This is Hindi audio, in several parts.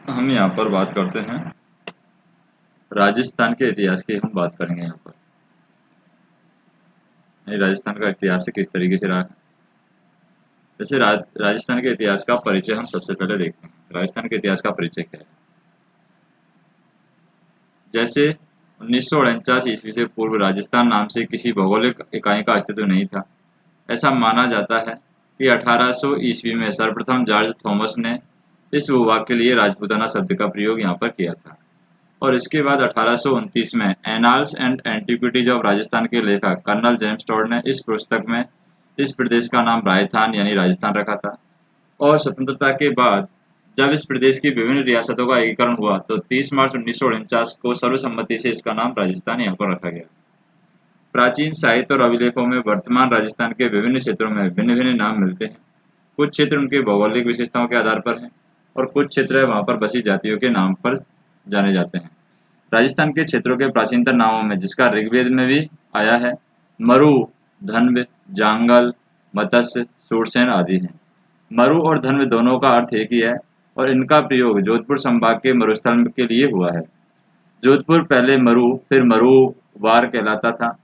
हम यहाँ पर बात करते हैं राजस्थान के इतिहास की। हम बात करेंगे यहाँ पर राजस्थान का इतिहास किस तरीके से रहा है। जैसे राजस्थान के इतिहास का परिचय हम सबसे पहले देखते हैं। राजस्थान के इतिहास का परिचय क्या है। जैसे 1949 ईस्वी से पूर्व राजस्थान नाम से किसी भौगोलिक इकाई का अस्तित्व नहीं था। ऐसा माना जाता है कि 1800 ईस्वी में सर्वप्रथम जॉर्ज थॉमस ने इस भूभाग के लिए राजपूताना शब्द का प्रयोग यहाँ पर किया था। और इसके बाद 1829 में annals and antiquities of Rajasthan के लेखक कर्नल जेम्स टॉड ने इस पुस्तक में इस प्रदेश का नाम राजस्थान यानी राजस्थान रखा था। और स्वतंत्रता के बाद जब इस प्रदेश की विभिन्न रियासतों का एकीकरण हुआ तो 30 मार्च 1949 को सर्वसम्मति से इसका नाम राजस्थान यहाँ पर रखा गया। प्राचीन साहित्य और अभिलेखों में वर्तमान राजस्थान के विभिन्न क्षेत्रों में भिन्न भिन्न नाम मिलते हैं। कुछ क्षेत्र उनके भौगोलिक विशेषताओं के आधार पर हैं और कुछ क्षेत्र वहाँ पर बसी जातियों के नाम पर जाने जाते हैं। राजस्थान के क्षेत्रों के प्राचीनतम नामों में जिसका ऋग्वेद में भी आया है मरु, धन्व, जांगल, मत्स्य, सूरसेन आदि हैं। मरु और धन्व दोनों का अर्थ एक ही है और इनका प्रयोग जोधपुर संभाग के मरुस्थल के लिए हुआ है। जोधपुर पहले मरु फिर मरुवार कहलाता था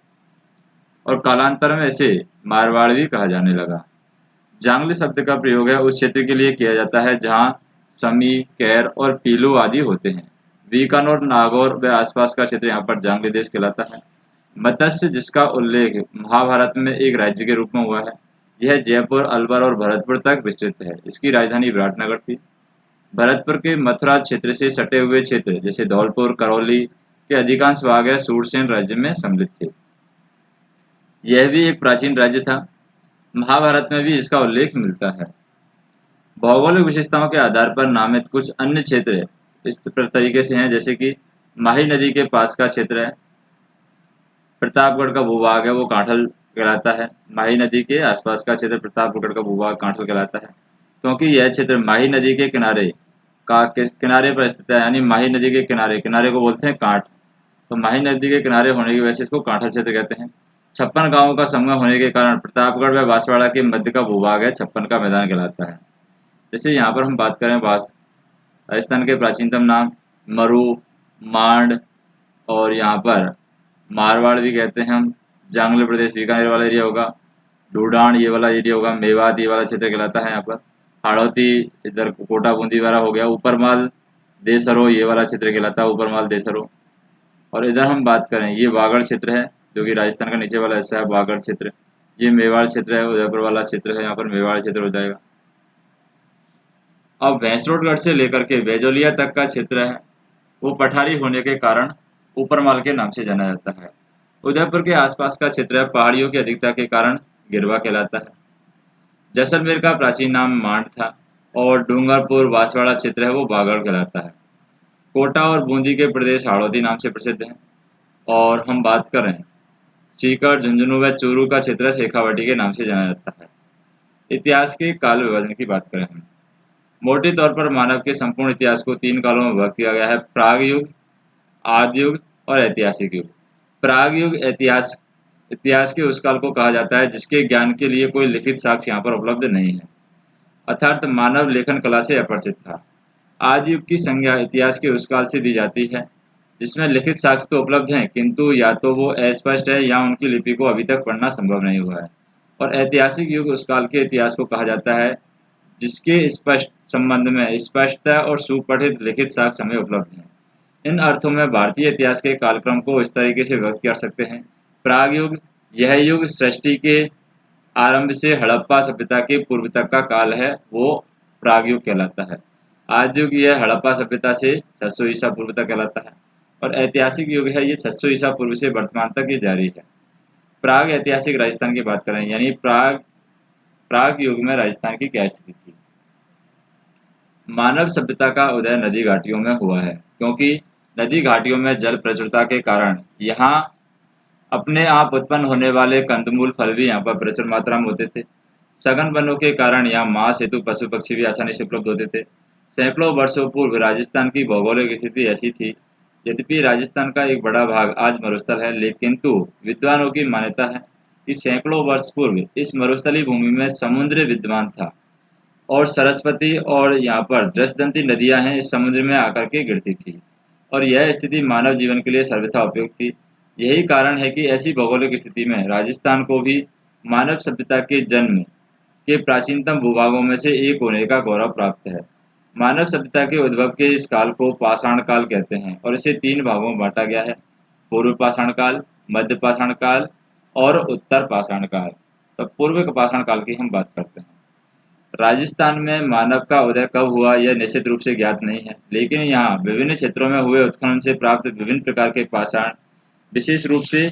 और कालांतर में इसे मारवाड़ भी कहा जाने लगा। जांगली शब्द का प्रयोग है उस क्षेत्र के लिए किया जाता है जहाँ समी, कैर और पीलू आदि होते हैं। बीकानेर, नागौर व आसपास का क्षेत्र यहाँ पर जांगली देश कहलाता है। मत्स्य जिसका उल्लेख महाभारत में एक राज्य के रूप में हुआ है, यह जयपुर, अलवर और भरतपुर तक विस्तृत है। इसकी राजधानी विराटनगर थी। भरतपुर के मथुरा क्षेत्र से सटे हुए क्षेत्र जैसे धौलपुर, करौली के अधिकांश भाग है सूरसेन राज्य में सम्मिलित थे। यह भी एक प्राचीन राज्य था। महाभारत में भी इसका उल्लेख मिलता है। भौगोलिक विशेषताओं के आधार पर नामित कुछ अन्य क्षेत्र इस तरीके से हैं, जैसे कि माही नदी के पास का क्षेत्र है। प्रतापगढ़ का भूभाग है वो कांठल कहलाता है। माही नदी के आसपास का क्षेत्र प्रतापगढ़ का भूभाग कांठल कहलाता है क्योंकि यह क्षेत्र माही नदी के किनारे पर स्थित है। यानी माही नदी के किनारे किनारे को बोलते हैं कांठ। तो माही नदी के किनारे होने की वजह से इसको कांठल क्षेत्र कहते हैं। 56 गांवों का संगम होने के कारण प्रतापगढ़ व बांसवाड़ा के मध्य का भूभाग है 56 का मैदान कहलाता है। जैसे यहाँ पर हम बात करें राजस्थान के प्राचीनतम नाम मरु, मांड और यहाँ पर मारवाड़ भी कहते हैं हम। जांगली प्रदेश बीकानेर वाला एरिया होगा। ढूंढान ये वाला एरिया होगा। मेवात ये वाला क्षेत्र कहलाता है यहाँ पर। हाड़ौती इधर कोटा बूंदी वाला हो गया। ऊपरमाल देसरो ये वाला क्षेत्र कहलाता है, ऊपरमाल देसरो। और इधर हम बात करें ये वागड़ क्षेत्र है जो कि राजस्थान का नीचे वाला हिस्सा है, वागड़ क्षेत्र। ये मेवाड़ क्षेत्र है, उदयपुर वाला क्षेत्र है, यहाँ पर मेवाड़ क्षेत्र हो जाएगा। अब भैंसरोडगढ़ से लेकर के बेजोलिया तक का क्षेत्र है वो पठारी होने के कारण ऊपरमाल के नाम से जाना जाता है। उदयपुर के आसपास का क्षेत्र है पहाड़ियों की अधिकता के कारण गिरवा कहलाता है। जैसलमेर का प्राचीन नाम मांड था और डूंगरपुर बांसवाड़ा क्षेत्र है वो बागड़ कहलाता है। कोटा और बूंदी के प्रदेश हाड़ौती नाम से प्रसिद्ध हैं। और हम बात करें सीकर, झुंझुनू व चूरू का क्षेत्र शेखावाटी के नाम से जाना जाता है। इतिहास के काल विभाजन की बात करें हम, मोटे तौर पर मानव के संपूर्ण इतिहास को 3 कालों में विभक्त किया गया है: प्राग युग, आदि युग और ऐतिहासिक युग। प्राग युग इतिहास इतिहास के उस काल को कहा जाता है जिसके ज्ञान के लिए कोई लिखित साक्ष्य यहाँ पर उपलब्ध नहीं है, अर्थात मानव लेखन कला से अपरिचित था। आदि युग की संज्ञा इतिहास के उस काल से दी जाती है जिसमें लिखित साक्ष्य तो उपलब्ध हैं किंतु या तो वो अस्पष्ट है या उनकी लिपि को अभी तक पढ़ना संभव नहीं हुआ है। और ऐतिहासिक युग उस काल के इतिहास को कहा जाता है जिसके स्पष्ट संबंध में स्पष्टता और सुपठित लिखित साक्ष्य हमें उपलब्ध हैं। इन अर्थों में भारतीय इतिहास के कालक्रम को इस तरीके से व्यक्त कर सकते हैं: प्राग युग, यह युग सृष्टि के आरंभ से हड़प्पा सभ्यता के पूर्व तक का काल है, वो प्राग युग कहलाता है। आदि युग यह हड़प्पा सभ्यता से 600 ईसा पूर्व तक कहलाता है। और ऐतिहासिक युग है ये 600 ईसा पूर्व से वर्तमान तक ये जारी है। प्राग ऐतिहासिक राजस्थान की बात करें यानी प्राग युग में राजस्थान की क्या स्थिति थी। मानव सभ्यता का उदय नदी घाटियों में हुआ है क्योंकि नदी घाटियों में जल प्रचुरता के कारण यहाँ अपने आप उत्पन्न होने वाले कंदमूल फल भी यहाँ पर प्रचुर मात्रा में होते थे। सघन वनों के कारण यहाँ मांस हेतु पशु पक्षी भी आसानी से उपलब्ध होते थे। सैकड़ों वर्षों पूर्व राजस्थान की भौगोलिक स्थिति ऐसी थी, यद्यपि राजस्थान का एक बड़ा भाग आज मरुस्थल है, लेकिन विद्वानों की मान्यता है कि सैकड़ों वर्ष पूर्व इस मरुस्थली भूमि में समुद्र विद्यमान था। और सरस्वती और यहाँ पर दृष्टदंती नदियाँ हैं इस समुद्र में आकर के गिरती थी, और यह स्थिति मानव जीवन के लिए सर्वथा उपयुक्त थी। यही कारण है कि ऐसी भौगोलिक स्थिति में राजस्थान को भी मानव सभ्यता के जन्म के प्राचीनतम भूभागों में से एक होने का गौरव प्राप्त है। मानव सभ्यता के उद्भव के इस काल को पाषाण काल कहते हैं और इसे 3 भागों में बांटा गया है: पूर्व पाषाण काल, मध्य पाषाण काल और उत्तर पाषाण काल। तो पूर्व पाषाण काल की हम बात करते हैं। राजस्थान में मानव का उदय कब हुआ यह निश्चित रूप से ज्ञात नहीं है, लेकिन यहाँ विभिन्न क्षेत्रों में हुए उत्खनन से प्राप्त विभिन्न प्रकार के पाषाण, विशेष रूप से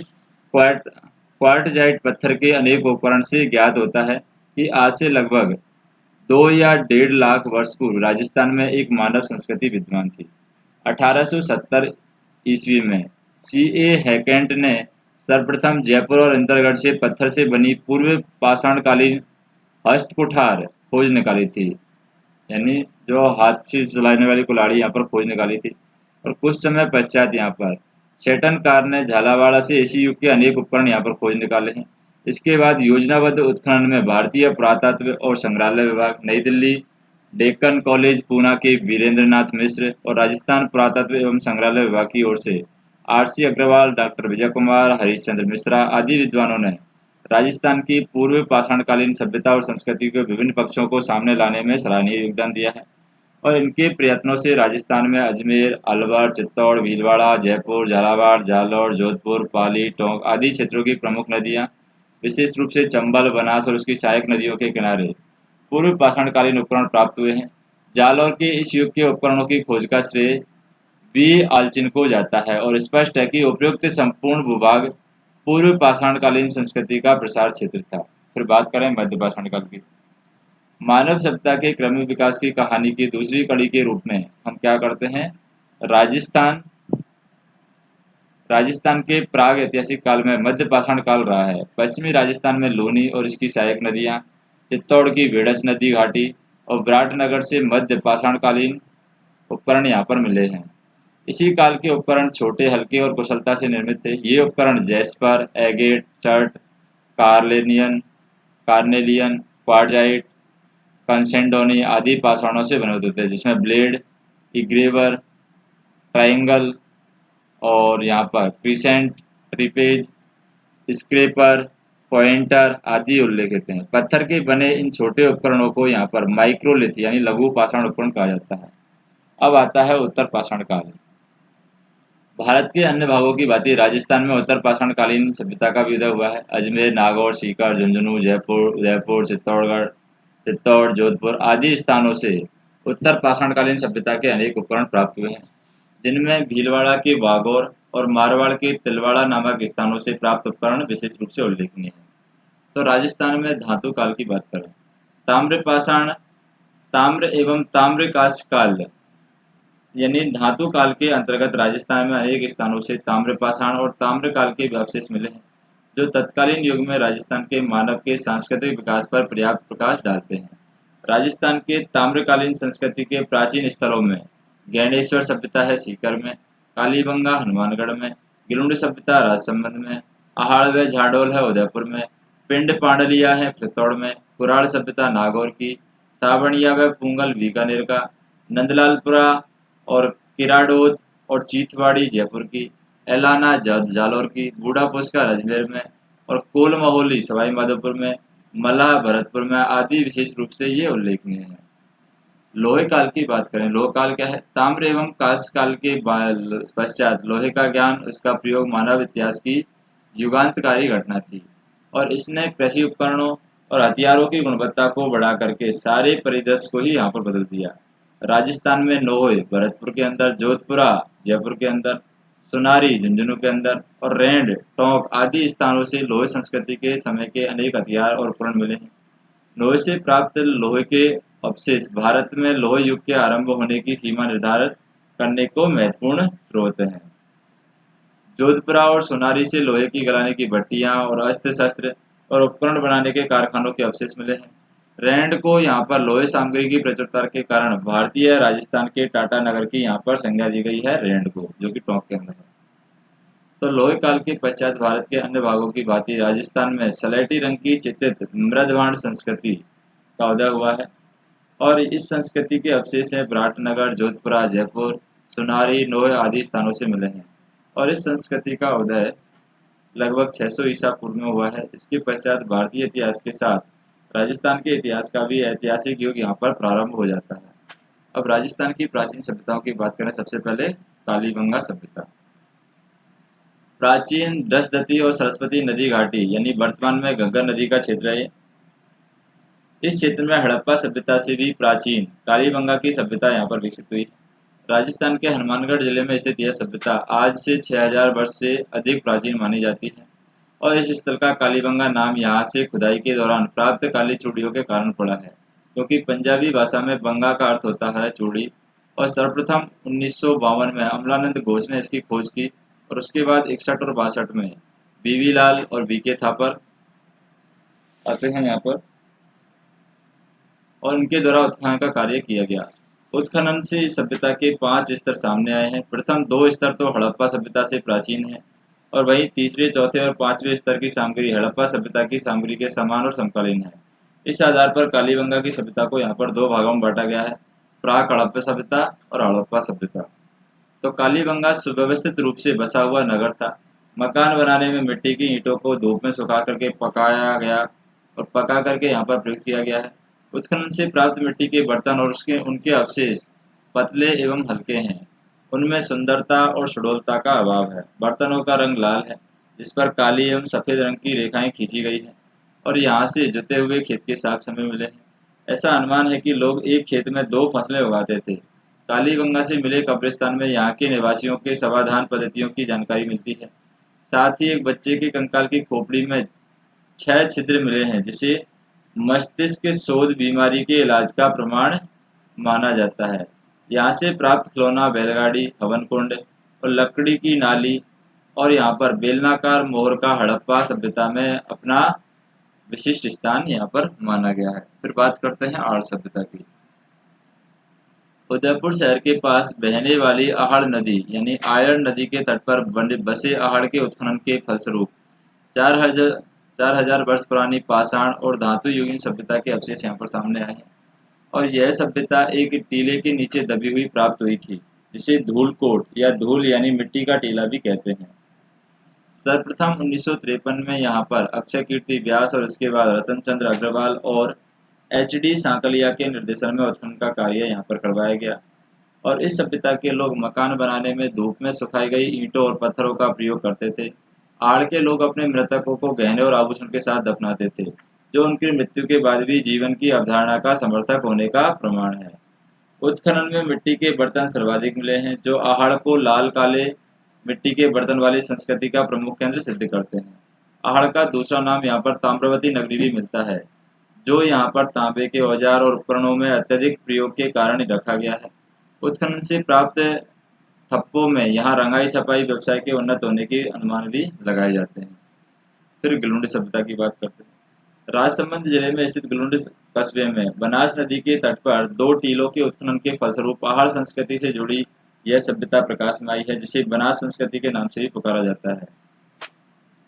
क्वार्टजाइट पत्थर के अनेक उपकरण से ज्ञात होता है कि आज से लगभग 2 या 1.5 लाख वर्ष पूर्व राजस्थान में एक मानव संस्कृति विद्यमान थी। 1870 ईस्वी में C.A. हैकेंट ने सर्वप्रथम जयपुर और इंदरगढ़ से पत्थर से बनी पूर्व पाषाणकालीन हस्तकुठार खोज निकाली थी, यानी जो हाथ से चलाने वाली कुल्हाड़ी यहाँ पर खोज निकाली थी। और कुछ समय पश्चात यहाँ पर सेटनकार ने झालावाड़ से इसी युग के अनेक उपकरण यहाँ पर खोज निकाले हैं। इसके बाद योजनाबद्ध उत्खनन में भारतीय पुरातत्व और संग्रहालय विभाग, नई दिल्ली, डेक्कन कॉलेज पूना के वीरेंद्रनाथ मिश्र और राजस्थान पुरातत्व एवं संग्रहालय विभाग की ओर से R.C. अग्रवाल, डॉक्टर विजय कुमार, हरीशचंद्र मिश्रा आदि विद्वानों ने राजस्थान की पूर्व पाषाणकालीन सभ्यता और संस्कृति के विभिन्न पक्षों को सामने लाने में सराहनीय योगदान दिया है। और इनके प्रयत्नों से राजस्थान में अजमेर, अलवर, चित्तौड़, भीलवाड़ा, जयपुर, झालावाड़, जालौर, जोधपुर, पाली, टोंक आदि क्षेत्रों की प्रमुख नदियाँ, विशेष रूप से चंबल, बनास और उसकी सहायक नदियों के किनारे पूर्व पाषाणकालीन उपकरण प्राप्त हुए हैं। जालौर के इस युग के उपकरणों की खोज का श्रेय वी आल्चिन को जाता है और स्पष्ट है कि उपयुक्त संपूर्ण भूभाग पूर्व पाषाणकालीन संस्कृति का प्रसार क्षेत्र था। फिर बात करें मध्य पाषाण काल की। मानव सभ्यता के क्रमिक विकास की कहानी की दूसरी कड़ी के रूप में हम क्या करते हैं, राजस्थान राजस्थान के प्राग ऐतिहासिक काल में मध्य पाषाण काल रहा है। पश्चिमी राजस्थान में लूनी और इसकी सहायक नदियाँ, चित्तौड़ की बेड़च नदी घाटी और विराटनगर से मध्य पाषाणकालीन उपकरण यहाँ पर मिले हैं। इसी काल के उपकरण छोटे, हल्के और कुशलता से निर्मित थे। ये उपकरण jasper, agate, chert, carnelian, quartzite, chalcedony आदि पाषाणों से बने होते थे, जिसमें ब्लेड, इग्रेवर, ट्राइंगल और यहाँ पर क्रिसेंट, ट्रिपेज, स्क्रेपर, पॉइंटर आदि उल्लेखित हैं। पत्थर के बने इन छोटे उपकरणों को यहाँ पर माइक्रोलिथ यानी लघु पाषाण उपकरण कहा जाता है। अब आता है उत्तर पाषाण काल। भारत के अन्य भागों की भांति राजस्थान में उत्तर पाषाणकालीन सभ्यता का भी उदय हुआ है। अजमेर, नागौर, सीकर, झुंझुनू, जयपुर, उदयपुर, चित्तौड़, जोधपुर आदि स्थानों से उत्तर पाषाणकालीन सभ्यता के अनेक उपकरण प्राप्त हुए हैं, जिनमें भीलवाड़ा के वागौर और मारवाड़ के तिलवाड़ा नामक स्थानों से प्राप्त उपकरण विशेष रूप से उल्लेखनीय हैं। तो राजस्थान में धातु काल की बात करें, ताम्र पाषाण, ताम्र एवं ताम्रकांस्य काल यानी धातु काल के अंतर्गत राजस्थान में अनेक स्थानों से ताम्रपाषाण और ताम्र काल के अवशेष मिले हैं, जो तत्कालीन युग में राजस्थान के मानव के सांस्कृतिक विकास पर पर्याप्त प्रकाश डालते हैं। राजस्थान के ताम्रकालीन संस्कृति के प्राचीन स्थलों में गैंडेश्वर सभ्यता है सीकर में, कालीबंगा हनुमानगढ़ में, गिरुंड सभ्यता राजसमंद में, अहाड़ व झाडोल है उदयपुर में, पिंड पांडलिया है चित्तौड़ में, कुराड़ सभ्यता नागौर की, सावणिया व पूंगल बीकानेर का, नंदलालपुरा और किराडोद और चीथवाड़ी जयपुर की, एलाना जालौर की, बूढ़ा पुष्कर अजमेर में और कोल महोली सवाई माधोपुर में, मल्लाह भरतपुर में आदि विशेष रूप से ये उल्लेखनीय है। लोहे काल की बात करें, लोह काल क्या है, ताम्र एवं कांस्य काल के पश्चात लोहे का ज्ञान, उसका प्रयोग मानव इतिहास की युगांतकारी घटना थी और इसने कृषि उपकरणों और हथियारों की गुणवत्ता को बढ़ा करके सारे परिदृश्य को ही यहाँ पर बदल दिया। राजस्थान में नोहे भरतपुर के अंदर, जोधपुरा जयपुर के अंदर, सुनारी झुंझुनू के अंदर और रेंड टोंक आदि स्थानों से लोहे संस्कृति के समय के अनेक हथियार और उपकरण मिले हैं। लोहे से प्राप्त लोहे के अवशेष भारत में लोहे युग के आरंभ होने की सीमा निर्धारित करने को महत्वपूर्ण स्रोत हैं। जोधपुरा और सोनारी से लोहे की गलाने की भट्टियां और अस्त्र शस्त्र और उपकरण बनाने के कारखानों के अवशेष मिले हैं। रैंड को यहाँ पर लोहे सामग्री की प्रचुरता के कारण भारतीय राजस्थान के टाटा नगर की यहाँ पर संज्ञा दी गई है रैंड को, जो कि टोंक के अंदर है। तो लोहे काल के पश्चात भारत के अन्य भागों की भांति राजस्थान में सलेटी रंग की चित्रित मृदवाण संस्कृति का उदय हुआ है। और इस संस्कृति के अवशेष हैं विराटनगर, जोधपुरा, जयपुर, सुनारी, नोए आदि स्थानों से मिले हैं। और इस संस्कृति का उदय लगभग 600 ईसा पूर्व में हुआ है। इसके पश्चात भारतीय इतिहास के साथ राजस्थान के इतिहास का भी ऐतिहासिक युग यहाँ पर प्रारंभ हो जाता है। अब राजस्थान की प्राचीन सभ्यताओं की बात करें, सबसे पहले कालीबंगा सभ्यता। प्राचीन दसदती और सरस्वती नदी घाटी यानी वर्तमान में घग्गर नदी का क्षेत्र है। इस क्षेत्र में हड़प्पा सभ्यता से भी प्राचीन कालीबंगा की सभ्यता यहाँ पर विकसित हुई। राजस्थान के हनुमानगढ़ जिले में स्थित यह सभ्यता आज से 6000 वर्ष से अधिक प्राचीन मानी जाती है और इस स्थल का कालीबंगा नाम यहाँ से खुदाई के दौरान प्राप्त काली चूड़ियों के कारण पड़ा है, क्योंकि पंजाबी भाषा में बंगा का अर्थ होता है चूड़ी। और सर्वप्रथम 1952 में अमलानंद घोष ने इसकी खोज की और उसके बाद 61 और 62 में बीवी लाल और बीके थापर आते हैं यहाँ पर और उनके द्वारा उत्खनन का कार्य किया गया। उत्खनन से इस सभ्यता के 5 स्तर सामने आए हैं। प्रथम 2 स्तर तो हड़प्पा सभ्यता से प्राचीन है और वहीं तीसरे, चौथे और 5वें स्तर की सामग्री हड़प्पा सभ्यता की सामग्री के समान और समकालीन है। इस आधार पर कालीबंगा की सभ्यता को यहाँ पर 2 भागों में बांटा गया है, प्राक हड़प्पा सभ्यता और हड़प्पा सभ्यता। तो कालीबंगा सुव्यवस्थित रूप से बसा हुआ नगर था। मकान बनाने में मिट्टी की ईंटों को धूप में सुखा करके पकाया गया और पका करके यहाँ पर प्रयोग किया गया है। उत्खनन से प्राप्त मिट्टी के बर्तन और उसके उनके अवशेष पतले एवं हल्के हैं। उनमें सुंदरता और सुडौलता का अभाव है। बर्तनों का रंग लाल है, जिस पर काली एवं सफ़ेद रंग की रेखाएं खींची गई हैं और यहाँ से जुते हुए खेत के साक्ष हमें मिले हैं। ऐसा अनुमान है कि लोग एक खेत में 2 फसलें उगाते थे। कालीबंगा से मिले कब्रिस्तान में यहाँ के निवासियों के समाधान पद्धतियों की जानकारी मिलती है। साथ ही एक बच्चे के कंकाल की खोपड़ी में 6 छिद्र मिले हैं, जिसे मस्तिष्क शोथ बीमारी के इलाज का प्रमाण माना जाता है। यहाँ से प्राप्त खिलौना, बैलगाड़ी, हवन कुंड और लकड़ी की नाली और यहाँ पर बेलनाकार मोहर का हड़प्पा सभ्यता में अपना विशिष्ट स्थान यहाँ पर माना गया है। फिर बात करते हैं आड़ सभ्यता की। उदयपुर शहर के पास बहने वाली आहड़ नदी यानी आयड़ नदी के तट पर बसे आहड़ के उत्खनन के फलस्वरूप 4000 वर्ष पुरानी पाषाण और धातु युगीन सभ्यता के अवशेष यहाँ पर सामने आए हैं और यह सभ्यता एक टीले के नीचे दबी हुई प्राप्त हुई थी, जिसे धूलकोट या धूल यानी मिट्टी का टीला भी कहते हैं। सर्वप्रथम 1953 में यहाँ पर अक्षय कीर्ति व्यास और उसके बाद रतन चंद्र अग्रवाल और HD सांकलिया के निर्देशन में उत्खनन का कार्य यहाँ पर करवाया गया और इस सभ्यता के लोग मकान बनाने में धूप में सुखाई गई ईंटों और पत्थरों का प्रयोग करते थे। आड़ के लोग अपने मृतकों को गहने और आभूषण के साथ दफनाते थे, जो उनकी मृत्यु के बाद भी जीवन की अवधारणा का समर्थक होने का प्रमाण है। उत्खनन में मिट्टी के बर्तन सर्वाधिक मिले हैं, जो आहड़ को लाल काले मिट्टी के बर्तन वाली संस्कृति का प्रमुख केंद्र सिद्ध करते हैं। आहड़ का दूसरा नाम यहाँ पर ताम्रवती नगरी भी मिलता है, जो यहाँ पर तांबे के औजार और उपकरणों में अत्यधिक प्रयोग के कारण रखा गया है। उत्खनन से प्राप्त ठप्पों में यहाँ रंगाई छपाई व्यवसाय के उन्नत होने के अनुमान भी लगाए जाते हैं। फिर गिलुंड सभ्यता की बात करते हैं। राजसमंद जिले में स्थित गिलुंड कस्बे में बनास नदी के तट पर 2 टीलों के उत्खनन के फलस्वरूप पहाड़ संस्कृति से जुड़ी यह सभ्यता प्रकाश में आई है, जिसे बनास संस्कृति के नाम से भी पुकारा जाता है।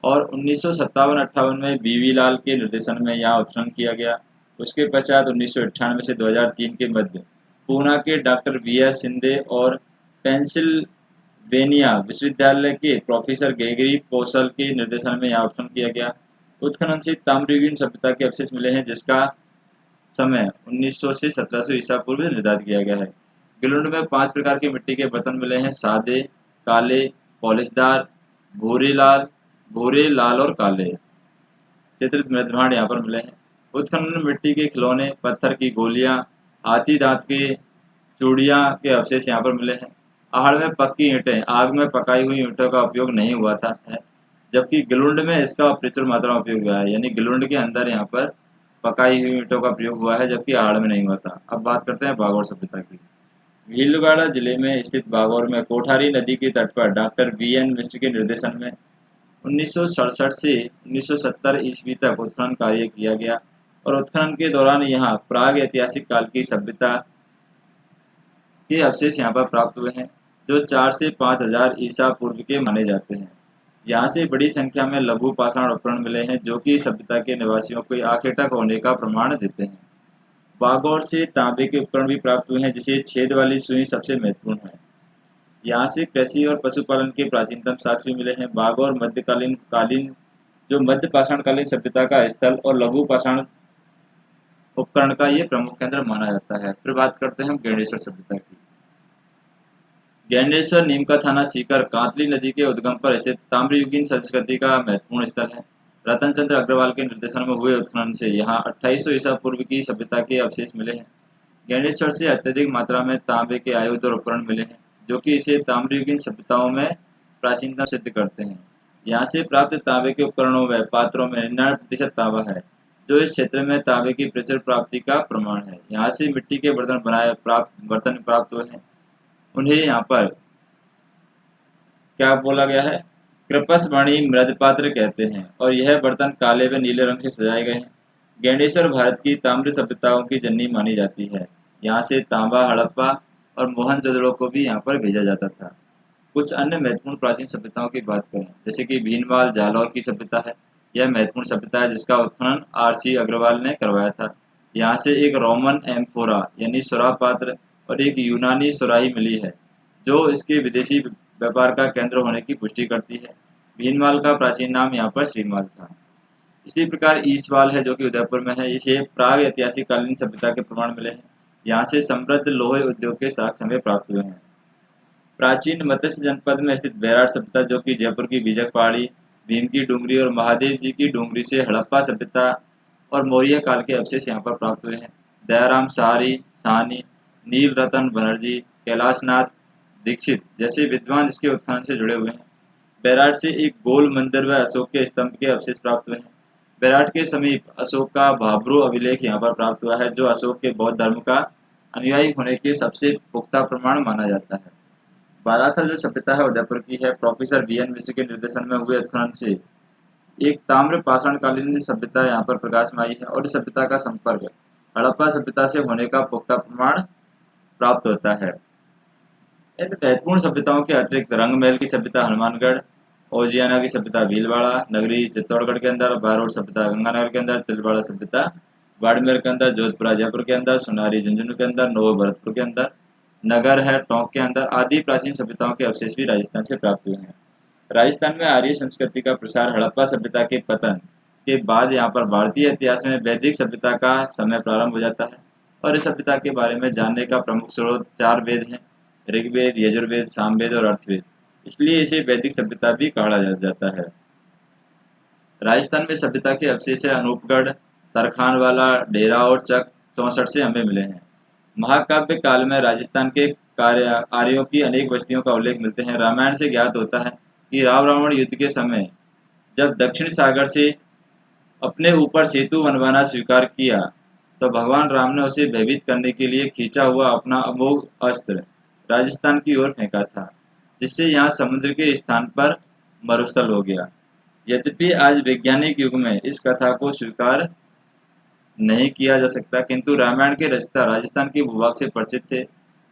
और 1957-58 में बीवी लाल के निर्देशन में यहाँ उत्खनन किया गया। उसके पश्चात 1998 से 2003 के मध्य पूना के डॉक्टर VS शिंदे और पेंसिल्वेनिया विश्वविद्यालय के प्रोफेसर ग्रेगरी पोसल के निर्देशन में यहाँ उत्खनन किया गया। उत्खनन से ताम्रयुगीन सभ्यता के अवशेष मिले हैं, जिसका समय 1900 से 1700 ईसा पूर्व निर्धारित किया गया है। गिलुंड में 5 प्रकार के मिट्टी के बर्तन मिले हैं: सादे, काले, पॉलिशदार, भूरे, लाल और काले। चित्रित निर्माण यहाँ पर मिले हैं। उत्खनन में मिट्टी के खिलौने, पत्थर की गोलियां, हाथी दांत के चूड़ियां के अवशेष यहाँ पर मिले हैं। आहड़ में पक्की ईंटें, आग में पकाई हुई ईंटों का उपयोग नहीं हुआ था है, जबकि गिलुंड में इसका प्रचुर मात्रा में उपयोग हुआ है। यानी गिलुंड के अंदर यहाँ पर पकाई हुई ईंटों का प्रयोग हुआ है, जबकि आहड़ में नहीं हुआ था। अब बात करते हैं बागौर सभ्यता की। भीलवाड़ा जिले में स्थित बागौर में कोठारी नदी के तट पर डॉक्टर VN मिश्र के निर्देशन में 1967 से 1970 ईस्वी तक उत्खनन कार्य किया गया और उत्खनन के दौरान यहाँ प्राग ऐतिहासिक काल की सभ्यता के अवशेष यहाँ पर प्राप्त हुए हैं, जो 4 से 5000 ईसा पूर्व के माने जाते हैं। यहाँ से बड़ी संख्या में लघु पाषाण उपकरण मिले हैं, जो कि सभ्यता के निवासियों को आखेटक होने का प्रमाण देते हैं। बागौर से तांबे के उपकरण भी प्राप्त हुए हैं, जिसे छेद वाली सुई सबसे महत्वपूर्ण है। यहाँ से कृषि और पशुपालन के प्राचीनतम साक्ष्य भी मिले हैं। बागौर मध्यकालीन कालीन जो मध्य पाषाण कालीन सभ्यता का स्थल और लघु पाषाण उपकरण का ये प्रमुख केंद्र माना जाता है। फिर बात करते हैं हम गैंडेश्वर सभ्यता की। गैंडेश्वर नीम का थाना सीकर कांतली नदी के उद्गम पर स्थित ताम्रयुगीन संस्कृति का महत्वपूर्ण स्थल है। रतन चंद्र अग्रवाल के निर्देशन में हुए उत्खनन से यहाँ 2800 ईसा पूर्व की सभ्यता के अवशेष मिले हैं। गैंडेश्वर से अत्यधिक मात्रा में तांबे के आयुध और उपकरण मिले हैं, जो कि इसे ताम्रयुगीन सभ्यताओं में प्राचीनता सिद्ध करते हैं। यहाँ से प्राप्त तांबे के उपकरणों व पात्रों में 99% तांबा है, जो इस क्षेत्र में तांबे की प्रचुर प्राप्ति का प्रमाण है। यहाँ से मिट्टी के बर्तन प्राप्त हुए हैं। उन्हें यहाँ पर क्या बोला गया है, कृपसमणि मृदपात्र कहते हैं और यह बर्तन काले व नीले रंग से सजाए गए हैं। गैंडेश्वर भारत की ताम्र सभ्यताओं की जननी मानी जाती है। यहाँ से तांबा, हड़प्पा और मोहनजोदड़ो को भी यहाँ पर भेजा जाता था। कुछ अन्य महत्वपूर्ण प्राचीन सभ्यताओं की बात करें, जैसे कि भीनमाल जालौर की सभ्यता है। यह महत्वपूर्ण सभ्यता है जिसका उत्खनन RC अग्रवाल ने करवाया था। यहाँ से एक रोमन एम्फोरा यानी सुराह पात्र और एक यूनानी सुराही मिली है, जो इसके विदेशी व्यापार का केंद्र होने की पुष्टि करती है। भीनमाल का प्राचीन नाम यहाँ पर श्रीमाल था। इसी प्रकार ईसवाल है, जो कि उदयपुर में है। इसे प्राग ऐतिहासिक कालीन सभ्यता के प्रमाण मिले हैं। यहाँ से समृद्ध लोहे उद्योग के साक्ष्य हमें प्राप्त हुए हैं। प्राचीन मत्स्य जनपद में स्थित बैराट सभ्यता, जो कि जयपुर की बीजक पहाड़ी, भीम की डूंगरी और महादेव जी की डूंगरी से हड़प्पा सभ्यता और मौर्य काल के अवशेष यहाँ पर प्राप्त हुए हैं। दयाराम सहारी, साहनी, नील रतन बनर्जी, कैलाशनाथ दीक्षित जैसे विद्वान इसके उत्खनन से जुड़े हुए हैं। बैराट से एक गोल मंदिर व अशोक के स्तंभ के अवशेष प्राप्त हुए हैं। बैराट के समीप अशोक का भाब्रो अभिलेख यहाँ पर प्राप्त हुआ है, जो अशोक के बौद्ध धर्म का अनुयायी होने के सबसे पुख्ता प्रमाण माना जाता है। बालाथल जो सभ्यता है उदयपुर की है। प्रोफेसर BN मिश्र के निर्देशन में हुए उत्खनन से एक ताम्र पाषाण कालीन सभ्यता यहाँ पर प्रकाश में आई है और इस सभ्यता का संपर्क हड़प्पा सभ्यता से होने का पुख्ता प्रमाण प्राप्त होता है। इन महत्वपूर्ण सभ्यताओं के अतिरिक्त रंगमहल की सभ्यता हनुमानगढ़, ओजियाना की सभ्यता भीलवाड़ा नगरी चित्तौड़गढ़ के अंदर, बारोट सभ्यता गंगानगर के अंदर, तिलवाड़ा सभ्यता बाड़मेर के अंदर, जोधपुरा जयपुर के अंदर, सुनारी झुंझुनू के अंदर, नोवर भरतपुर के अंदर, नगर है टोंक के अंदर आदि प्राचीन सभ्यताओं के अवशेष भी राजस्थान से प्राप्त हुए हैं। राजस्थान में आर्य संस्कृति का प्रसार हड़प्पा सभ्यता के पतन के बाद यहाँ पर भारतीय इतिहास में वैदिक सभ्यता का समय प्रारंभ हो जाता है और इस सभ्यता के बारे में जानने का प्रमुख स्रोत 4 वेद हैं, ऋग्वेद, यजुर्वेद, सामवेद और अर्थवेद। इसलिए इसे वैदिक सभ्यता भी कहा जाता है। राजस्थान में सभ्यता के अवशेष अनूपगढ़, तरखानवाला, डेरा और चक 64 से हमें मिले हैं। महाकाव्य काल में राजस्थान के आर्यों की अनेक बस्तियों का उल्लेख मिलते हैं। रामायण से ज्ञात होता है कि राम रावण युद्ध के समय जब दक्षिण सागर से अपने ऊपर सेतु बनवाना स्वीकार किया, तो भगवान राम ने उसे भयभीत करने के लिए खींचा हुआ अपना अमोघ अस्त्र राजस्थान की ओर फेंका था, जिससे यहाँ समुद्र के स्थान पर मरुस्थल हो गया। यद्यपि आज वैज्ञानिक युग में इस कथा को स्वीकार नहीं किया जा सकता, किंतु रामायण के रचयिता राजस्थान के भूभाग से परिचित थे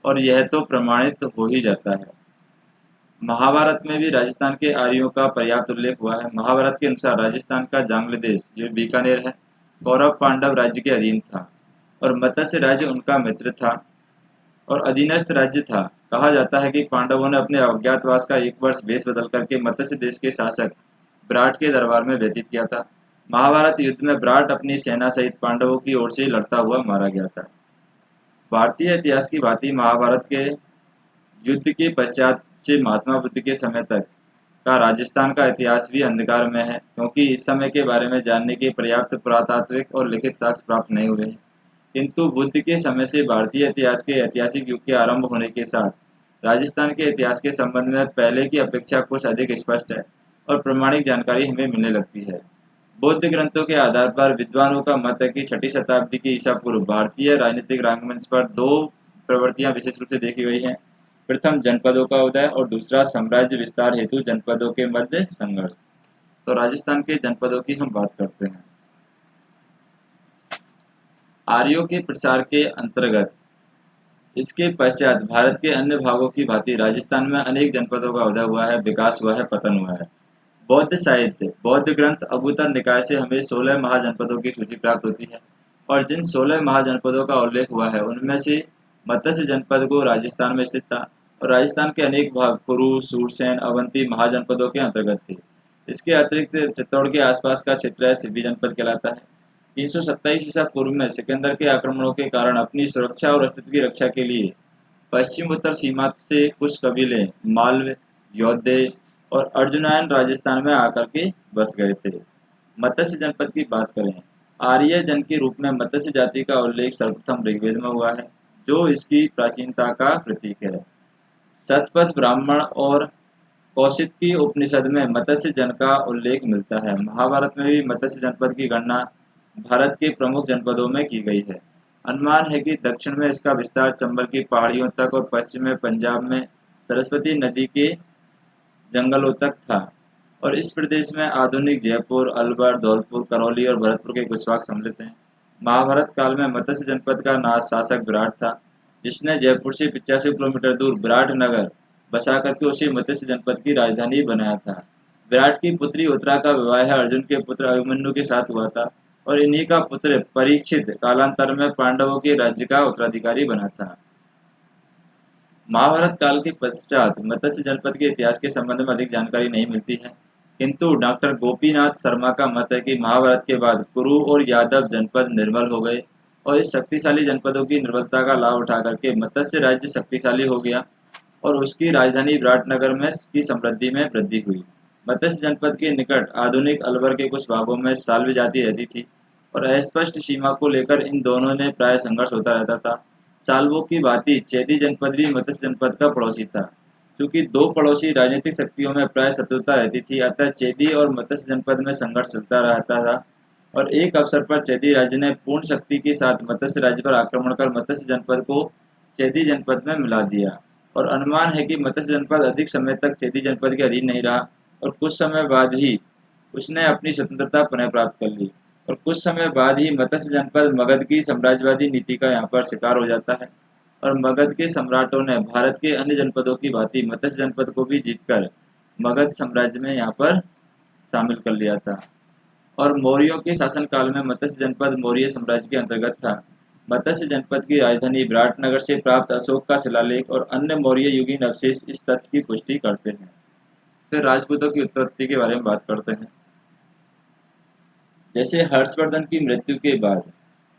और यह तो प्रमाणित हो ही जाता है। महाभारत में भी राजस्थान के आर्यों का पर्याप्त उल्लेख हुआ है। महाभारत के अनुसार राजस्थान का जांगल देश, जो बीकानेर है, कौरव पांडव राज्य के अधीन था और मत्स्य राज्य उनका मित्र था और अधीनस्थ राज्य था। कहा जाता है कि पांडवों ने अपने अज्ञातवास का 1 वर्ष भेष बदल करके मत्स्य देश के शासक विराट के दरबार में व्यतीत किया था। महाभारत युद्ध में विराट अपनी सेना सहित पांडवों की ओर से लड़ता हुआ मारा गया था। भारतीय इतिहास की भांति महाभारत के युद्ध के पश्चात से महात्मा बुद्ध के समय तक का राजस्थान का इतिहास भी अंधकार में है, क्योंकि इस समय के बारे में जानने के पर्याप्त पुरातात्विक और लिखित साक्ष्य प्राप्त नहीं हुए हैं। किंतु बुद्ध के समय से भारतीय इतिहास के ऐतिहासिक युग के आरंभ होने के साथ राजस्थान के इतिहास के संबंध में पहले की अपेक्षा कुछ अधिक स्पष्ट है और प्रमाणिक जानकारी हमें मिलने लगती है। बौद्ध ग्रंथों के आधार पर विद्वानों का मत है कि 6ठी शताब्दी की ईसा पूर्व भारतीय राजनीतिक रंगमंच पर 2 प्रवृत्तियां विशेष रूप से देखी गई हैं। प्रथम जनपदों का उदय और दूसरा साम्राज्य विस्तार हेतु जनपदों के मध्य संघर्ष। तो राजस्थान के जनपदों की हम बात करते हैं। आर्यों के प्रसार के अंतर्गत इसके पश्चात भारत के अन्य भागों की भांति राजस्थान में अनेक जनपदों का उदय हुआ है, विकास हुआ है, पतन हुआ है। बौद्ध साहित्य, बौद्ध ग्रंथ अवधूत निकाय से हमें 16 महाजनपदों की सूची प्राप्त होती है। और जिन 16 महाजनपदों का उल्लेख हुआ है उनमें से मत्स्य जनपद को राजस्थान में स्थित था और राजस्थान के अनेक भाग कुरु, सूरसेन, अवंती महाजनपदों के अंतर्गत थे। इसके अतिरिक्त चित्तौड़ के आसपास का क्षेत्र सिब्बी जनपद कहलाता है। 327 ईसा पूर्व में सिकंदर के आक्रमणों के कारण अपनी सुरक्षा और अस्तित्व की रक्षा के लिए पश्चिम उत्तर सीमा से कुछ कबीले मालव, यौधेय और अर्जुनायन राजस्थान में आकर के बस गए थे। मत्स्य जनपद की बात करें, आर्य जन के रूप में मत्स्य जाति का उल्लेख सर्वप्रथम ऋग्वेद में हुआ है, जो इसकी प्राचीनता का प्रतीक है। शतपथ ब्राह्मण और कौशिक की उपनिषद में मत्स्य जन का उल्लेख मिलता है। महाभारत में भी मत्स्य जनपद की गणना भारत के प्रमुख जनपदों में की गई है। अनुमान है कि दक्षिण में इसका विस्तार चंबल की पहाड़ियों तक और पश्चिम में पंजाब में सरस्वती नदी के जंगलों तक था और इस प्रदेश में आधुनिक जयपुर, अलवर, धौलपुर, करौली और भरतपुर के कुछ भाग सम्मिलित हैं। महाभारत काल में मत्स्य जनपद का शासक विराट था, जिसने जयपुर से 85 किलोमीटर दूर विराट नगर बसा करके उसे मत्स्य जनपद की राजधानी बनाया था। विराट की पुत्री उत्तरा का विवाह अर्जुन के पुत्र अभिमन्यु के साथ हुआ था और इन्हीं का पुत्र परीक्षित कालांतर में पांडवों के राज्य का उत्तराधिकारी बना था। महाभारत काल के पश्चात मत्स्य जनपद के इतिहास के संबंध में अधिक जानकारी नहीं मिलती है, किंतु डॉक्टर गोपीनाथ शर्मा का मत है कि महाभारत के बाद कुरु और यादव जनपद निर्मल हो गए और इस शक्तिशाली जनपदों की निर्बलता का लाभ उठा करके मत्स्य राज्य शक्तिशाली हो गया और उसकी राजधानी विराटनगर में की समृद्धि में वृद्धि हुई। मत्स्य जनपद के निकट आधुनिक अलवर के कुछ भागों में साल्व जाति रहती थी और अस्पष्ट सीमा को लेकर इन दोनों ने प्राय संघर्ष होता रहता था। साल्वों की भांति चेदी जनपद भी मत्स्य जनपद का पड़ोसी था। क्योंकि दो पड़ोसी राजनीतिक शक्तियों में प्राय शत्रुता रहती थी, अतः चेदी और मत्स्य जनपद में संघर्ष चलता रहता था और एक अवसर पर चेदी राज्य ने पूर्ण शक्ति के साथ मत्स्य राज्य पर आक्रमण कर मत्स्य जनपद को चेदी जनपद में मिला दिया और अनुमान है कि मत्स्य जनपद अधिक समय तक चेदी जनपद के अधीन नहीं रहा और कुछ समय बाद ही उसने अपनी स्वतंत्रता पुनः प्राप्त कर ली और कुछ समय बाद ही मत्स्य जनपद मगध की साम्राज्यवादी नीति का यहाँ पर शिकार हो जाता है और मगध के सम्राटों ने भारत के अन्य जनपदों की भांति मत्स्य जनपद को भी जीतकर मगध साम्राज्य में यहाँ पर शामिल कर लिया था और मौर्यों के शासनकाल में मत्स्य जनपद मौर्य साम्राज्य के अंतर्गत था। मत्स्य जनपद की राजधानी विराटनगर से प्राप्त अशोक का शिलालेख और अन्य मौर्य युगीन अवशेष इस तथ्य की पुष्टि करते हैं। फिर राजपूतों की उत्पत्ति के बारे में बात करते हैं। जैसे हर्षवर्धन की मृत्यु के बाद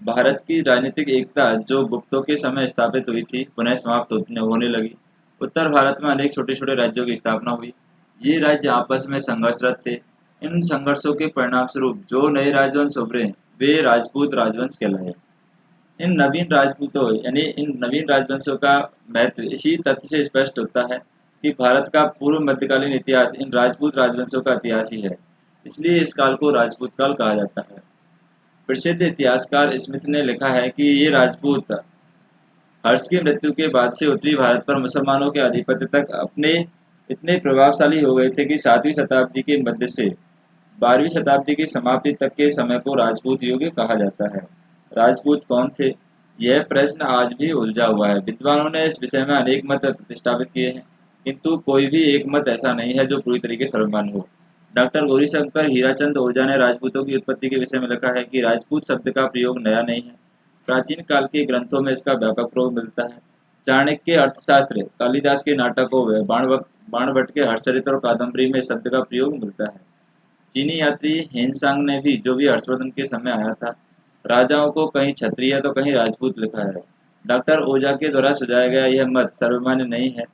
भारत की राजनीतिक एकता जो गुप्तों के समय स्थापित हुई थी पुनः समाप्त होने लगी। उत्तर भारत में अनेक छोटे छोटे राज्यों की स्थापना हुई। ये राज्य आपस में संघर्षरत थे। इन संघर्षों के परिणाम स्वरूप जो नए राजवंश उभरे वे राजपूत राजवंश कहलाए। इन नवीन राजपूतों यानी इन नवीन राजवंशों का महत्व इसी तथ्य से स्पष्ट होता है कि भारत का पूर्व मध्यकालीन इतिहास इन राजपूत राजवंशों का इतिहास ही है, इसलिए इस काल को राजपूत काल कहा जाता है। प्रसिद्ध इतिहासकार स्मिथ ने लिखा है कि ये राजपूत हर्ष की मृत्यु के बाद से उत्तरी भारत पर मुसलमानों के आधिपत्य तक अपने इतने प्रभावशाली हो गए थे कि 7वीं शताब्दी के मध्य से 12वीं शताब्दी की समाप्ति तक के समय को राजपूत युग कहा जाता है। राजपूत कौन थे? यह प्रश्न आज भी उलझा हुआ है। विद्वानों ने इस विषय में अनेक मत प्रतिष्ठापित किए हैं, किंतु कोई भी एक मत ऐसा नहीं है जो पूरी तरीके से सर्वमान्य हो। डॉक्टर गौरीशंकर हीराचंद ओझा ने राजपूतों की उत्पत्ति के विषय में लिखा है कि राजपूत शब्द का प्रयोग नया नहीं है, प्राचीन काल के ग्रंथों में इसका व्यापक प्रयोग मिलता है। चाणक्य अर्थशास्त्र, कालिदास के नाटकों व बाणभट्ट के हर्षचरित्र और कादम्बरी में शब्द का प्रयोग मिलता है। चीनी यात्री हेनसांग ने भी, जो भी हर्षवर्धन के समय आया था, राजाओं को कहीं क्षत्रिय तो कहीं राजपूत लिखा है। डॉक्टर ओझा के द्वारा सुझाया गया यह मत सर्वमान्य नहीं है।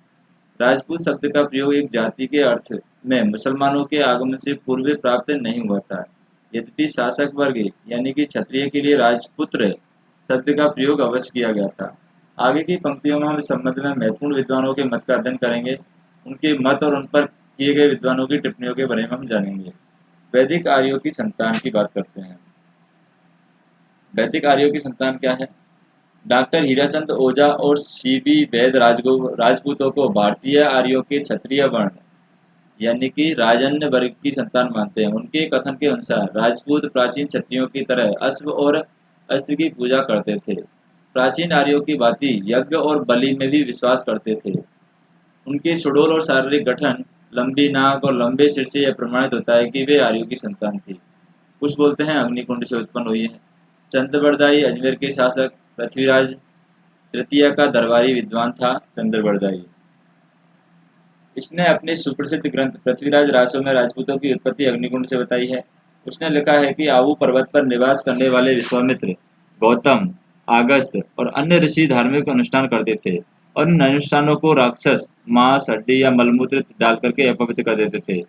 राजपूत शब्द का प्रयोग एक जाति के अर्थ में मुसलमानों के आगमन से पूर्व प्राप्त नहीं हुआ था। यद्यपि शासक वर्ग यानी कि क्षत्रिय के लिए राजपुत्र शब्द का प्रयोग अवश्य किया गया था। आगे की पंक्तियों में हम इस संबंध में महत्वपूर्ण विद्वानों के मत का अध्ययन करेंगे। उनके मत और उन पर किए गए विद्वानों की टिप्पणियों के बारे में हम जानेंगे। वैदिक आर्यों की संतान की बात करते हैं। वैदिक आर्यों की संतान क्या है? डॉक्टर हीराचंद ओझा और सीबी वैद राजपूतों को भारतीय आर्यों के क्षत्रिय वर्ण यानी कि राजन्य वर्ग की संतान मानते हैं। उनके कथन के अनुसार राजपूत प्राचीन क्षत्रियों की तरह अश्व और अस्त्र की पूजा करते थे। प्राचीन आर्यों की भांति यज्ञ और बलि में भी विश्वास करते थे। उनके सुडौल और शारीरिक गठन, लंबी नाक और लंबे सिर से यह प्रमाणित होता है कि वे आर्यों की संतान थी। कुछ बोलते हैं अग्निकुंड से उत्पन्न हुई है। चंद्रबरदाई अजमेर के शासक पृथ्वीराज तृतीय का दरबारी विद्वान था। चंद्रबरदाई इसने अपने सुप्रसिद्ध ग्रंथ पृथ्वीराज रासो में राजपूतों की उत्पत्ति अग्निकुंड से बताई है। उसने लिखा है कि आबू पर्वत पर निवास करने वाले विश्वामित्र, गौतम, आगस्त्य और अन्य ऋषि धार्मिक अनुष्ठान करते थे और इन अनुष्ठानों को राक्षस मांस, हड्डी या मलमूत्र डाल करके अपवित्र कर देते थे।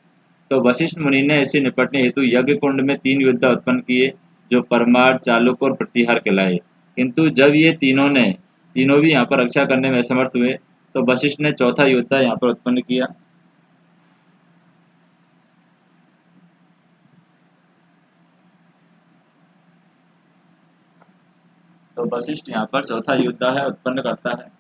तो वशिष्ठ मुनि ने इससे निपटने हेतु यज्ञ कुंड में 3 योद्धा उत्पन्न किए, जो परमार, चालुक और प्रतिहार कहलाए। किंतु जब ये तीनों भी यहाँ पर रक्षा करने में असमर्थ हुए, तो वशिष्ठ ने चौथा योद्धा यहाँ पर उत्पन्न किया। तो वशिष्ठ यहाँ पर चौथा योद्धा है, उत्पन्न करता है,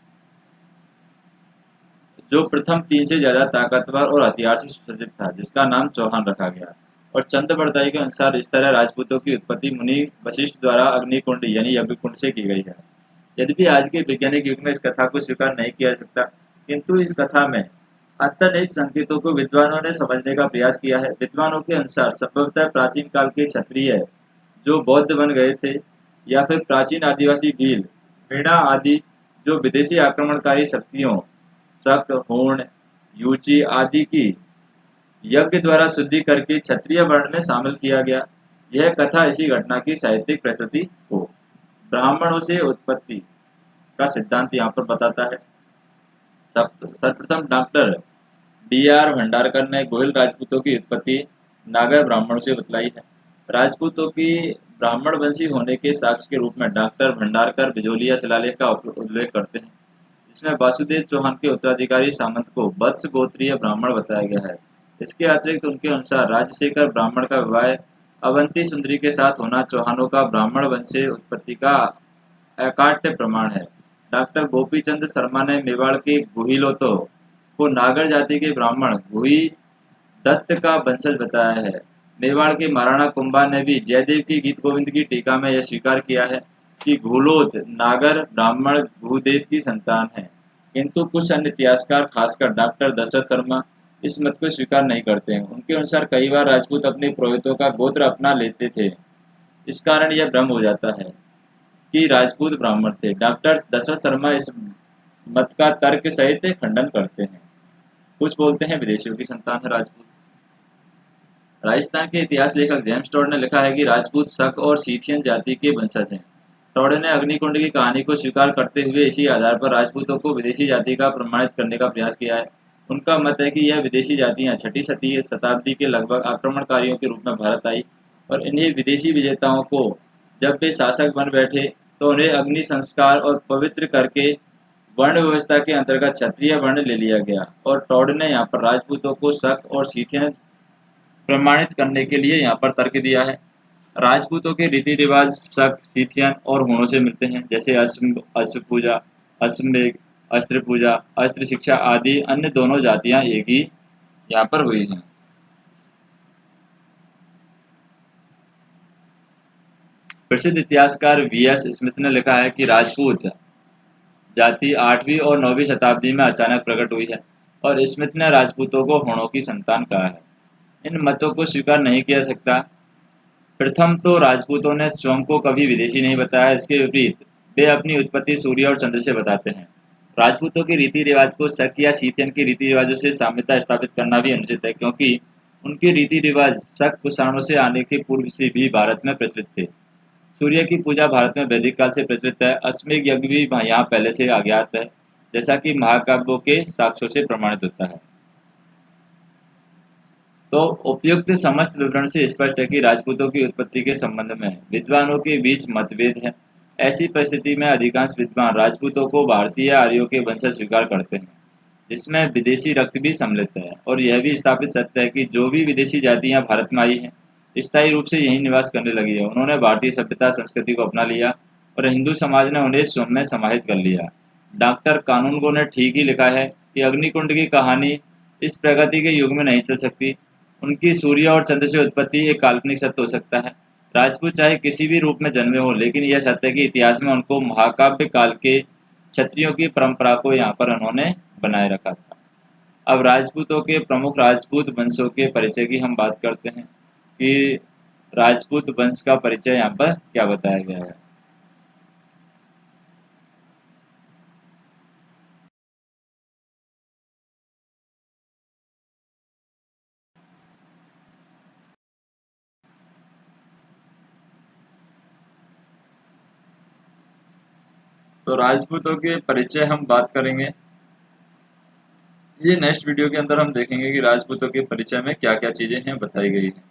जो प्रथम 3 से ज्यादा ताकतवर और हथियार से सुसज्जित था, जिसका नाम चौहान रखा गया। और चंद्रबरदाई के अनुसार इस तरह राजपूतों की उत्पत्ति मुनि वशिष्ठ द्वारा अग्निकुंड यानी यज्ञ कुंड से की गई है। यद्यपि आज के वैज्ञानिक युग में इस कथा को स्वीकार नहीं किया जा सकता, किंतु इस कथा में अंतर्निहित संकेतों को विद्वानों ने समझने का प्रयास किया है। विद्वानों के अनुसार संभवतः प्राचीन काल के क्षत्रिय जो बौद्ध बन गए थे, या फिर प्राचीन आदिवासी भील, मीणा आदि जो विदेशी आक्रमणकारी शक्तियों शक, हूण, यूची आदि की यज्ञ द्वारा शुद्धि करके क्षत्रिय वर्ण में शामिल किया गया। यह कथा इसी घटना की साहित्यिक प्रस्तुति को ब्राह्मणों से उत्पत्ति का सिद्धांत यहाँ पर बताता है। सर्वप्रथम डॉक्टर डी.आर. भंडारकर ने गोहिल राजपूतों की उत्पत्ति नागर ब्राह्मणों से बतलाई है। राजपूतों की ब्राह्मण वंशी होने के साक्ष्य के रूप में डॉक्टर भंडारकर बिजोलिया शिलालेख का उल्लेख करते हैं, जिसमें वासुदेव चौहान के उत्तराधिकारी सामंत को वत्स गोत्रीय ब्राह्मण बताया गया है। इसके अतिरिक्त उनके अनुसार राजशेखर ब्राह्मण का विवाह अवंती सुंदरी के साथ होना चौहानों का ब्राह्मण वंश से उत्पत्ति का अकाट्य प्रमाण है। डॉक्टर गोपी चंद शर्मा ने मेवाड़ के गुहिलोतो को नागर जाति के ब्राह्मण गुही दत्त का वंशज बताया है। मेवाड़ के महाराणा कुंभा ने भी जयदेव की गीत गोविंद की टीका में यह स्वीकार किया है कि घुलोत नागर ब्राह्मण भूदेव की संतान है। किंतु कुछ अन्य इतिहासकार, खासकर डॉक्टर दशरथ शर्मा, इस मत को स्वीकार नहीं करते हैं। उनके अनुसार कई बार राजपूत अपने पुरोहितों का गोत्र अपना लेते थे। इस कारण यह भ्रम हो जाता है कि राजपूत ब्राह्मण थे। डॉक्टर दशरथ शर्मा इस मत का तर्क सहित खंडन करते हैं। कुछ बोलते हैं विदेशियों की संतान है राजपूत। राजस्थान के इतिहास लेखक जेम्स टॉड ने लिखा है कि राजपूत शक और सीथियन जाति के वंशज हैं। टॉड ने अग्निकुंड की कहानी को स्वीकार करते हुए इसी आधार पर राजपूतों को विदेशी जाति का प्रमाणित करने का प्रयास किया है। उनका मत है कि यह विदेशी जातियां 6ठी शताब्दी के लगभग आक्रमणकारियों के रूप में भारत आई, और इन्हीं विदेशी विजेताओं को जब वे शासक बन बैठे तो उन्हें अग्नि संस्कार और पवित्र करके वर्ण व्यवस्था के अंतर्गत क्षत्रिय वर्ण ले लिया गया। और टॉड ने यहाँ पर राजपूतों को शक और सीथियन प्रमाणित करने के लिए यहाँ पर तर्क दिया है। राजपूतों के रीति रिवाज शक, सीथियन और हूणों से मिलते हैं, जैसे अश्व पूजा, अश्वमेघ, अस्त्र पूजा, अस्त्र शिक्षा आदि अन्य दोनों जातियां एक ही यहाँ पर हुई हैं। प्रसिद्ध इतिहासकार वी.एस. स्मिथ ने लिखा है कि राजपूत जाति 8वीं और 9वीं शताब्दी में अचानक प्रकट हुई है, और स्मिथ ने राजपूतों को हूणों की संतान कहा है। इन मतों को स्वीकार नहीं किया जा सकता। प्रथम तो राजपूतों ने स्वयं को कभी विदेशी नहीं बताया। इसके विपरीत वे अपनी उत्पत्ति सूर्य और चंद्र से बताते हैं। राजपूतों के रीति रिवाज को शक या सीथियन के रीति रिवाजों से साम्यता स्थापित करना भी अनुचित है, क्योंकि उनके रीति रिवाज शक कुषाणों से आने के पूर्व से भी भारत में प्रचलित थे। सूर्य की पूजा भारत में वैदिक काल से प्रचलित है। अश्वमेघ यज्ञ भी यहाँ पहले से अज्ञात है, जैसा कि महाकाव्यों के साक्ष्यों से प्रमाणित होता है। तो उपयुक्त समस्त विवरण से स्पष्ट है कि राजपूतों की उत्पत्ति के संबंध में विद्वानों के बीच मतभेद है। ऐसी परिस्थिति में अधिकांश विद्वान राजपूतों को भारतीय आर्यों के वंशज स्वीकार करते हैं, जिसमें विदेशी रक्त भी सम्मिलित है। और यह भी स्थापित सत्य है कि जो भी विदेशी जातियां भारत में आई हैं, स्थायी रूप से यहीं निवास करने लगी है। उन्होंने भारतीय सभ्यता संस्कृति को अपना लिया और हिंदू समाज ने उन्हें स्वयं में समाहित कर लिया। डॉक्टर कानूनगो ने ठीक ही लिखा है कि अग्निकुंड की कहानी इस प्रगति के युग में नहीं चल सकती। उनकी सूर्य और चंद्र से उत्पत्ति एक काल्पनिक सत्य हो सकता है। राजपूत चाहे किसी भी रूप में जन्मे हो, लेकिन यह सत्य है कि इतिहास में उनको महाकाव्य काल के क्षत्रियों की परंपरा को यहाँ पर उन्होंने बनाए रखा था। अब राजपूतों के प्रमुख राजपूत वंशों के परिचय की हम बात करते हैं कि राजपूत वंश का परिचय यहाँ पर क्या बताया गया है। तो राजपूतों के परिचय हम बात करेंगे, ये नेक्स्ट वीडियो के अंदर हम देखेंगे कि राजपूतों के परिचय में क्या क्या चीजें हैं बताई गई हैं।